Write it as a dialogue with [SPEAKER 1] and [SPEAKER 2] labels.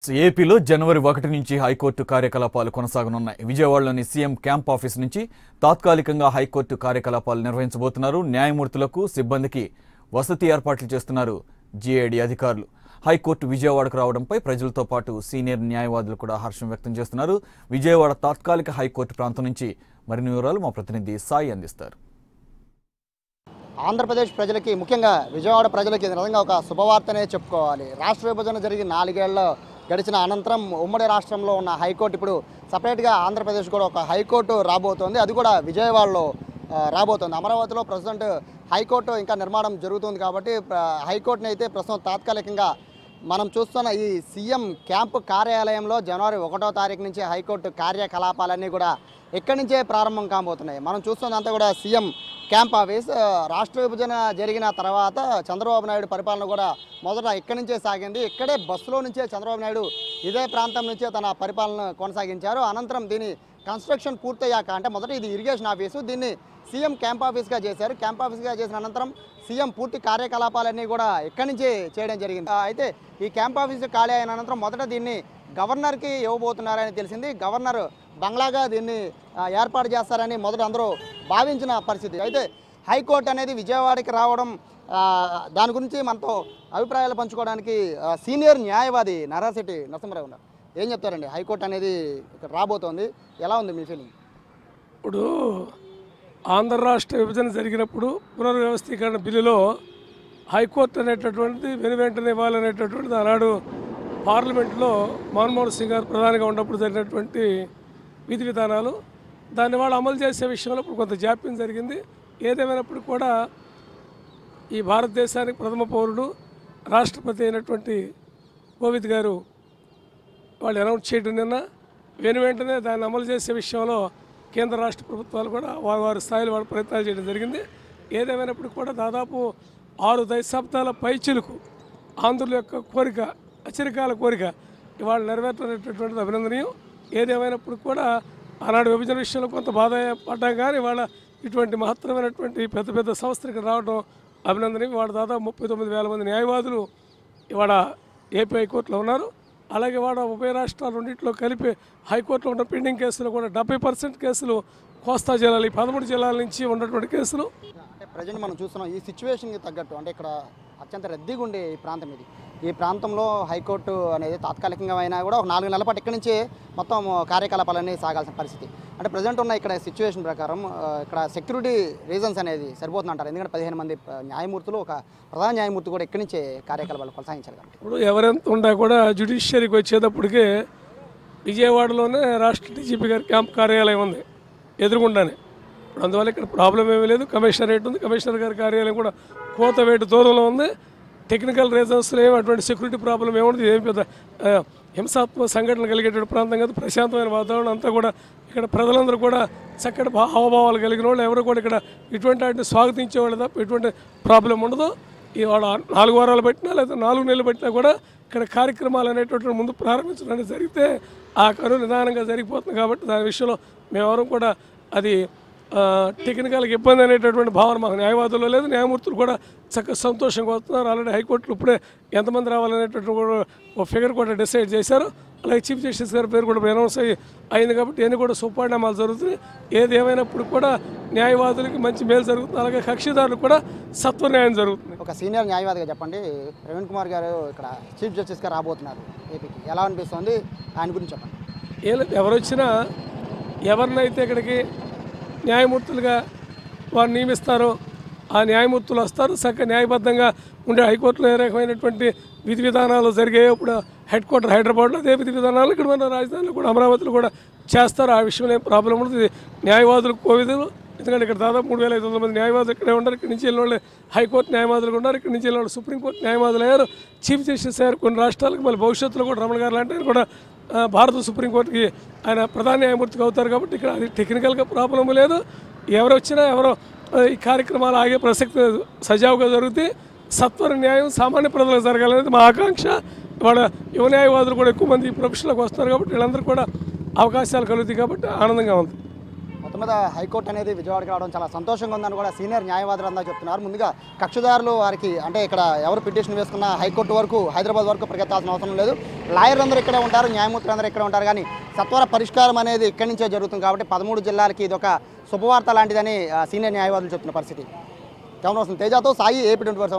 [SPEAKER 1] ఏపీలో జనవరి 1 నుంచి హైకోర్టు కార్యకలాపాలు కొనసాగనున్నాయి. విజయవాడలోని సీఎం క్యాంప్ ఆఫీస్ నుంచి తాత్కాలికంగా హైకోర్టు కార్యకలాపాలు నిర్వహించబోతున్నారు. న్యాయమూర్తులకు సిబ్బందికి వసతి ఏర్పాట్లు చేస్తున్నారు జీఏడీ అధికారులు. హైకోర్టు విజయవాడకు రావడంపై ప్రజలతో పాటు సీనియర్ న్యాయవాదులు కూడా హర్షం వ్యక్తం చేస్తున్నారు. విజయవాడ తాత్కాలిక హైకోర్టు ప్రాంతం నుంచి మరిన్ని వివరాలు మా ప్రతినిధి సాయి అందిస్తారు.
[SPEAKER 2] ఆంధ్రప్రదేశ్ ప్రజలకి, ముఖ్యంగా విజయవాడ ప్రజలకి నిజంగా ఒక శుభవార్తనే చెప్పుకోవాలి. రాష్ట్ర విభజన జరిగి 4 ఏళ్ల గడిచిన అనంతరం ఉమ్మడి రాష్ట్రంలో ఉన్న హైకోర్టు ఇప్పుడు సపరేట్గా ఆంధ్రప్రదేశ్ కూడా ఒక హైకోర్టు రాబోతోంది. అది కూడా విజయవాడలో రాబోతోంది. అమరావతిలో ప్రజెంట్ హైకోర్టు ఇంకా నిర్మాణం జరుగుతుంది కాబట్టి హైకోర్టుని అయితే ప్రస్తుతం తాత్కాలికంగా మనం చూస్తున్న ఈ సీఎం క్యాంపు కార్యాలయంలో జనవరి 1వ తారీఖు నుంచి హైకోర్టు కార్యకలాపాలన్నీ కూడా ఇక్కడి నుంచే ప్రారంభం కాబోతున్నాయి. మనం చూస్తున్నంతా కూడా సీఎం క్యాంప్ ఆఫీస్. రాష్ట్ర విభజన జరిగిన తర్వాత చంద్రబాబు నాయుడు పరిపాలన కూడా మొదట ఇక్కడి నుంచే సాగింది. ఇక్కడే బస్సులో నుంచే చంద్రబాబు నాయుడు ఇదే ప్రాంతం నుంచే తన పరిపాలన కొనసాగించారు. అనంతరం దీని కన్స్ట్రక్షన్ పూర్తయ్యాక, అంటే మొదట ఇది ఇరిగేషన్ ఆఫీసు, దీన్ని సీఎం క్యాంప్ ఆఫీస్గా చేశారు. క్యాంప్ ఆఫీస్గా చేసిన అనంతరం సీఎం పూర్తి కార్యకలాపాలన్నీ కూడా ఇక్కడి నుంచే చేయడం జరిగింది. అయితే ఈ క్యాంప్ ఆఫీసు ఖాళీ అయిన అనంతరం మొదట దీన్ని గవర్నర్కి ఇవ్వబోతున్నారని తెలిసింది. గవర్నర్ బంగ్లాగా దీన్ని ఏర్పాటు చేస్తారని మొదట అందరూ భావించిన పరిస్థితి. అయితే హైకోర్టు అనేది విజయవాడకి రావడం, దాని గురించి మనతో అభిప్రాయాలు పంచుకోవడానికి సీనియర్ న్యాయవాది నరాశెట్టి నరసింహరావు ఉన్నారు. ఏం చెప్తారండి? హైకోర్టు అనేది ఇక్కడ రాబోతోంది, ఎలా ఉంది మీ ఫీలింగ్?
[SPEAKER 3] ఇప్పుడు ఆంధ్ర రాష్ట్ర విభజన జరిగినప్పుడు పునర్వ్యవస్థీకరణ బిల్లులో హైకోర్టు అనేటటువంటిది వెనువెంటనే ఇవ్వాలనేటటువంటిది ఆనాడు పార్లమెంట్లో మన్మోహన్ సింగ్ గారు ప్రధానిగా ఉన్నప్పుడు జరిగినటువంటి విధి విధానాలు, దాన్ని వాళ్ళు అమలు చేసే విషయంలో ఇప్పుడు కొంత జాప్యం జరిగింది. ఏదేమైనప్పుడు కూడా ఈ భారతదేశానికి ప్రథమ పౌరుడు రాష్ట్రపతి అయినటువంటి కోవింద్ గారు వాళ్ళు అనౌన్స్ చేయడం నిన్న వెనువెంటనే దాన్ని అమలు చేసే విషయంలో కేంద్ర రాష్ట్ర ప్రభుత్వాలు కూడా వారి స్థాయిలో వాళ్ళు ప్రయత్నాలు చేయడం జరిగింది. ఏదేమైనప్పుడు కూడా దాదాపు 6 దశాబ్దాల పైచిలుకు ఆంధ్రుల యొక్క కోరిక, అచిరకాల కోరిక ఇవాళ నెరవేర్చినటువంటిది అభినందనీయం. ఏదేమైనప్పుడు కూడా ఆనాడు విభజన విషయంలో కొంత బాధ పడ్డాం, కానీ వాళ్ళ ఇటువంటి మహత్తరమైనటువంటి పెద్ద పెద్ద సంస్థలు ఇక్కడ రావడం అభినందనీయం. ఇవాళ దాదాపు 39,000 మంది న్యాయవాదులు ఇవాళ ఏపీ హైకోర్టులో ఉన్నారు. అలాగే వాడు ఉభయ రాష్ట్రాలు రెండింటిలో కలిపి హైకోర్టులో ఉన్న పెండింగ్ కేసులు కూడా 70% కేసులు కోస్తా జిల్లాలు, ఈ 13 జిల్లాల నుంచి ఉన్నటువంటి కేసులు.
[SPEAKER 2] అంటే ప్రజెంట్ మనం చూస్తున్నాం ఈ సిచ్యువేషన్కి తగ్గట్టు, అంటే ఇక్కడ అత్యంత రద్దీగా ఉండే ఈ ప్రాంతం ఇది. ఈ ప్రాంతంలో హైకోర్టు అనేది తాత్కాలికంగా అయినా కూడా ఒక 4 నెలల పాటు ఇక్కడి నుంచే మొత్తం కార్యకలాపాలన్నీ సాగాల్సిన పరిస్థితి. అంటే ప్రజెంట్ ఉన్న ఇక్కడ సిచ్యువేషన్ ప్రకారం ఇక్కడ సెక్యూరిటీ రీజన్స్ అనేది సరిపోతుందంటారు. ఎందుకంటే 15 మంది న్యాయమూర్తులు, ఒక ప్రధాన న్యాయమూర్తి కూడా ఇక్కడి నుంచే కార్యకలాపాలు కొనసాగించారు కాబట్టి.
[SPEAKER 3] ఇప్పుడు ఎవరెంత ఉన్నా కూడా జ్యుడిషియరీకి వచ్చేటప్పటికే విజయవాడలోనే రాష్ట్ర డీజీపీ గారి క్యాంప్ కార్యాలయం ఉంది ఎదురుగుండానే. ఇప్పుడు అందువల్ల ఇక్కడ ప్రాబ్లం ఏమీ లేదు. కమిషనరేట్ ఉంది, కమిషనర్ గారి కార్యాలయం కూడా కోతవేటు దూరంలో ఉంది. టెక్నికల్ రీజన్స్లో ఏమి అటువంటి సెక్యూరిటీ ప్రాబ్లం ఏముంది, ఏం పెద్ద హింసాత్మక సంఘటనలు కలిగేటువంటి ప్రాంతం కాదు. ప్రశాంతమైన వాతావరణం అంతా కూడా ఇక్కడ ప్రజలందరూ కూడా చక్కటి హావభావాలు కలిగిన వాళ్ళు, ఎవరు కూడా ఇక్కడ ఇటువంటి వాటిని స్వాగతించేవాళ్ళు తప్ప ఎటువంటి ప్రాబ్లం ఉండదు. ఇవాళ 4 వారాలు పెట్టినా లేదా 4 నెలలు పెట్టినా కూడా ఇక్కడ కార్యక్రమాలు అనేటువంటి ముందు ప్రారంభించడానికి జరిగితే ఆ కరువు నిదానంగా జరిగిపోతుంది. కాబట్టి దాని విషయంలో మేమెవరం కూడా అది టెక్నికల్గా ఇబ్బంది అనేటటువంటి భావన మాకు న్యాయవాదుల్లో లేదు. న్యాయమూర్తులు కూడా చక్కగా సంతోషంగా వస్తున్నారు. ఆల్రెడీ హైకోర్టులో ఇప్పుడే ఎంతమంది రావాలనేటువంటి కూడా ఒక ఫిగర్ కూడా డిసైడ్ చేశారు. అలాగే చీఫ్ జస్టిస్ గారి పేరు కూడా అనౌన్స్ అయింది కాబట్టి ఇవన్నీ కూడా సుపరిణామాలు జరుగుతున్నాయి. ఏది ఏమైనప్పుడు కూడా న్యాయవాదులకి మంచి మేలు జరుగుతుంది. అలాగే కక్షిదారులకు కూడా సత్వ న్యాయం జరుగుతుంది.
[SPEAKER 2] ఒక సీనియర్ న్యాయవాదిగా చెప్పండి, ప్రవీణ్ కుమార్ గారు ఇక్కడ చీఫ్ జస్టిస్గా రాబోతున్నారు ఏపీకి, ఎలా అనిపిస్తుంది? ఆయన గురించి చెప్పండి.
[SPEAKER 3] ఎవరు వచ్చినా ఎవరినైతే ఇక్కడికి న్యాయమూర్తులుగా వారు నియమిస్తారో ఆ న్యాయమూర్తులు వస్తారు. చక్కగా న్యాయబద్ధంగా ఉండే హైకోర్టులో ఏ రకమైనటువంటి విధి విధానాలు జరిగాయో ఇప్పుడు హెడ్ క్వార్టర్ హైదరాబాద్లో అదే విధి విధానాలు ఇక్కడ మన రాజధానిలో కూడా అమరావతిలో కూడా చేస్తారు. ఆ విషయంలో ఏం ప్రాబ్లం ఉండదు. న్యాయవాదులు కోవిదులు, ఎందుకంటే ఇక్కడ దాదాపు 3,500 మంది న్యాయవాదులు ఇక్కడే ఉన్నారు. ఇక్కడి నుంచి వెళ్ళిన వాళ్ళు హైకోర్టు న్యాయవాదులు ఉన్నారు. ఇక్కడి నుంచి వెళ్ళిన వాళ్ళు సుప్రీంకోర్టు న్యాయవాదులు అయ్యారు. చీఫ్ జస్టిస్ అయ్యారు కొన్ని రాష్ట్రాలకు. మళ్ళీ భవిష్యత్తులో కూడా రమణ గారు లాంటి కూడా భారత సుప్రీంకోర్టుకి ఆయన ప్రధాన న్యాయమూర్తిగా అవుతారు. కాబట్టి ఇక్కడ అది టెక్నికల్గా ప్రాబ్లం లేదు. ఎవరు వచ్చినా ఎవరో ఈ కార్యక్రమాలు ఆగే ప్రసక్తి సజావుగా జరుగుతాయి. సత్వర న్యాయం సామాన్య ప్రజలకు జరగాలనేది మా ఆకాంక్ష. వాళ్ళ యువ న్యాయవాదులు కూడా ఎక్కువ మంది ఈ ప్రొఫెషన్లోకి వస్తారు కాబట్టి వీళ్ళందరూ కూడా అవకాశాలు కలుగుతాయి కాబట్టి ఆనందంగా ఉంది.
[SPEAKER 2] మొత్తం మీద హైకోర్టు అనేది విజయవాడకి రావడం చాలా సంతోషంగా ఉందని కూడా సీనియర్ న్యాయవాదులు అందరూ చెప్తున్నారు. ముందుగా కక్షిదారులు వారికి అంటే ఇక్కడ ఎవరు పిటిషన్ వేసుకున్నా హైకోర్టు వరకు హైదరాబాద్ వరకు పరిగెత్తాల్సిన అవసరం లేదు. లాయర్లు అందరూ ఇక్కడే ఉంటారు, న్యాయమూర్తులు అందరూ ఇక్కడే ఉంటారు. కానీ సత్వర పరిష్కారం అనేది ఇక్కడి నుంచే జరుగుతుంది కాబట్టి 13 జిల్లాలకి ఇది ఒక శుభవార్త లాంటిదని సీనియర్ న్యాయవాదులు చెప్తున్న పరిస్థితి. కెమెరా పర్సన్ తేజాతో సాయి, ఏపీ 24.